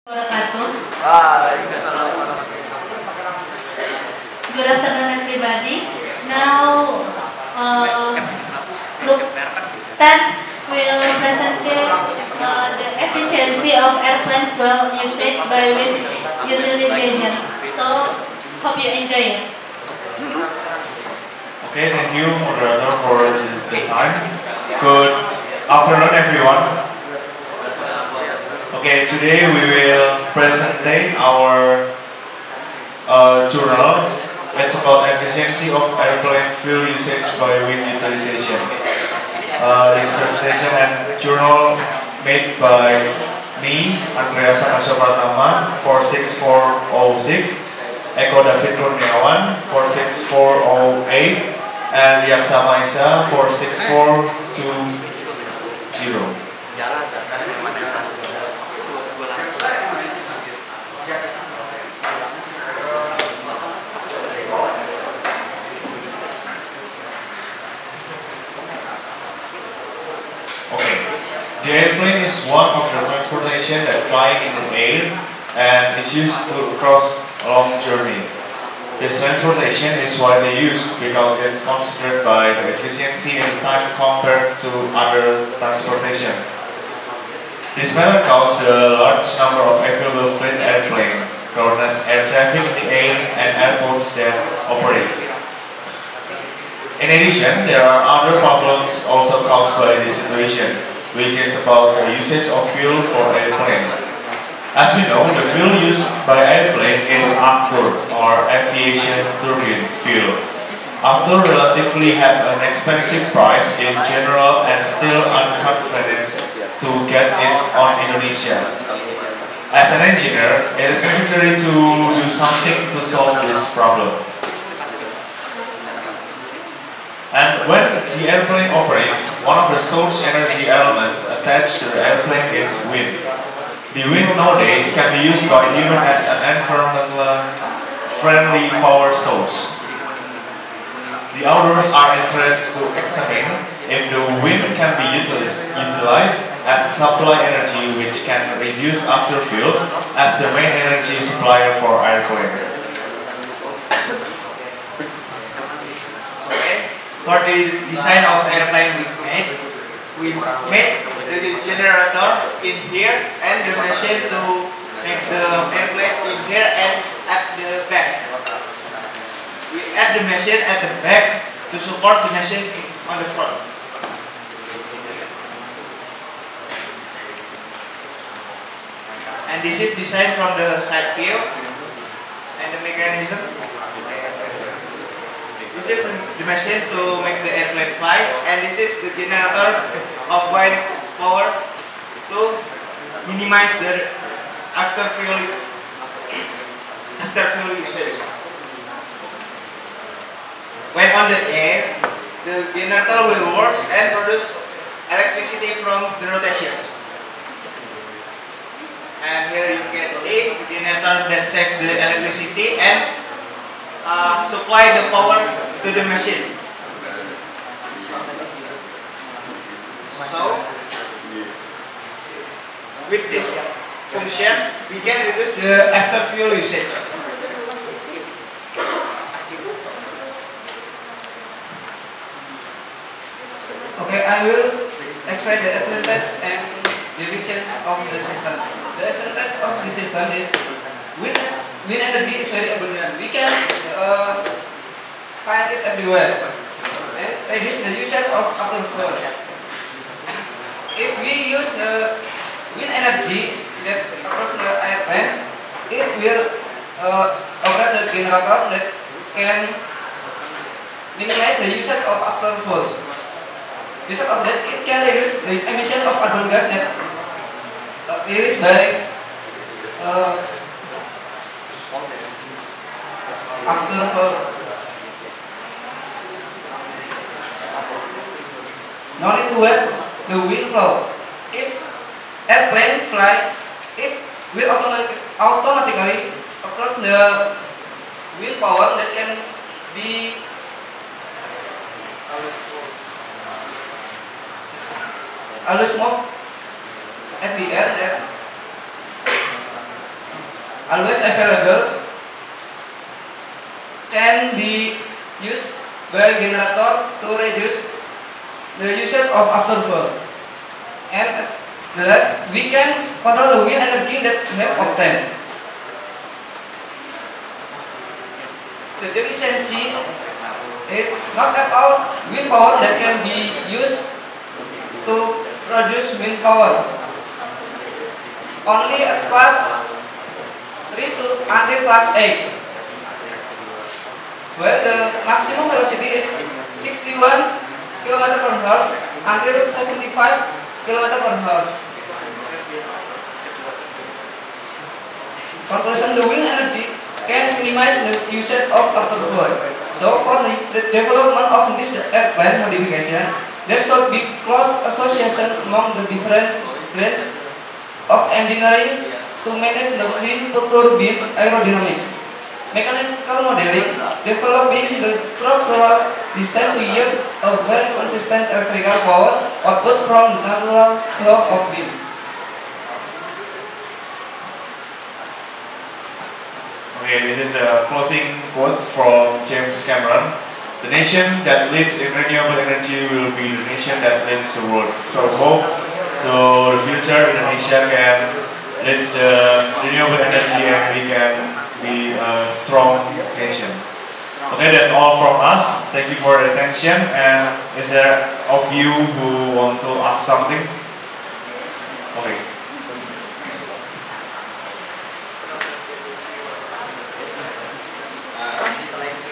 Good afternoon, everybody. Now, Group 10 will present the efficiency of airplane fuel usage by wind utilization. So, hope you enjoy it. Okay, thank you, moderator, for the time. Good afternoon, everyone. Okay, today we will present our journal. It's about efficiency of airplane fuel usage by wind utilization. This presentation and journal made by me, Andreas Pratama, 46406, Eko David Kurniawan, 46408, and Yaqsa Mayza, 46420. The airplane is one of the transportation that flying in the air and is used to cross a long journey. This transportation is widely used because it's considered by the efficiency and time compared to other transportation. This method causes a large number of available fleet airplanes, crowded air traffic in the air, and airports that operate. In addition, there are other problems also caused by this situation, which is about the usage of fuel for airplane. As we know, the fuel used by airplane is after or aviation turbine fuel. After relatively have an expensive price in general and still unconvenient to get it on Indonesia. As an engineer, it is necessary to do something to solve this problem. And when the airplane operates, one of the source energy elements attached to the airplane is wind. The wind nowadays can be used by human as an environmentally friendly power source. The authors are interested to examine if the wind can be utilized as supply energy, which can reduce after fuel as the main energy supplier for airplane. For the design of airplane we made the generator in here and the machine to make the airplane in here and at the back. We add the machine at the back to support the machine on the front. And this is designed from the side view and the mechanism. This is the machine to make the airplane fly, and this is the generator of wind power to minimize the after fuel usage. When on the air, the generator will work and produce electricity from the rotation. And here you can see the generator that saves the electricity and supply the power to the machine. So, with this function, we can reduce the after fuel usage. Okay, I will explain the advantage and deviations of the system. The advantage of the system is wind energy is very abundant. We can find it everywhere. And reduce the usage of after fuel. If we use the wind energy that across the airplane, it will operate the generator that can minimize the usage of after fuel. Besides of that, it can reduce the emission of carbon gas that released by after fuel. No need to wait the wind flow. If airplane fly, it will automatically approach the wind power that can be always move at the air there. always available can be used by generator to reduce the usage of afterflow. And thus we can control the wind energy that we have obtained. The efficiency is not at all wind power that can be used to produce wind power. Only at class 3 to until class 8, where the maximum velocity is 61 km/h until 75 km/h. Conclusion: the wind energy can minimize the usage of afterflow. So, for the development of this airplane modification, there should be close association among the different branches of engineering to manage the wind turbine aerodynamic, mechanical modeling, developing the structural design to yield a very consistent electrical power output from the natural flow of wind. Okay, this is the closing quotes from James Cameron. The nation that leads in renewable energy will be the nation that leads the world. So hope the future Indonesia can lead the renewable energy and we can be a strong nation. Okay, that's all from us. Thank you for your attention. And is there of you who want to ask something? Okay.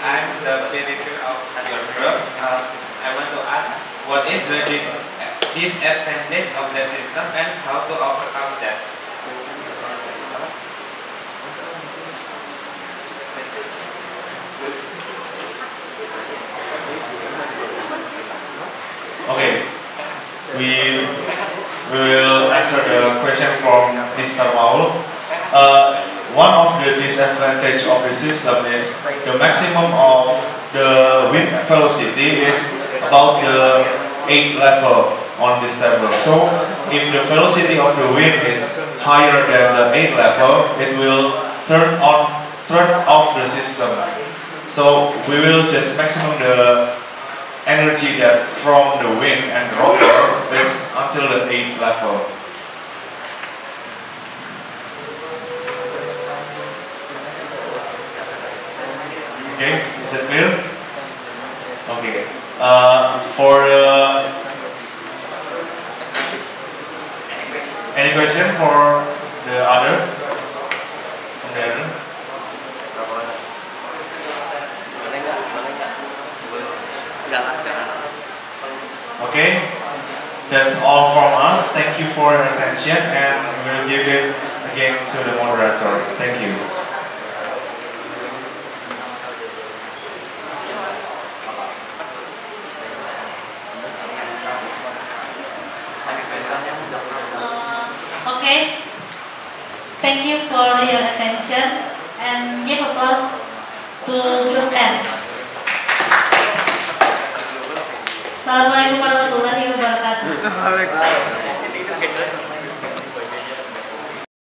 I'm the director of your group. I want to ask, what is the disadvantage of that system and how to overcome that? Okay, we will answer the question from Mr. Maul. One of the disadvantage of the system is the maximum of the wind velocity is about the 8 level on this table. So if the velocity of the wind is higher than the 8 level, it will turn off the system. So we will just maximum the energy that from the wind and the rotor is until the 8 level. Okay, is it clear? Okay. For any question for the other? Okay, that's all from us. Thank you for your attention, and we'll give it again to the moderator. Thank you. Okay, thank you for your attention and give applause to group 10. Assalamualaikum warahmatullahi wabarakatuh.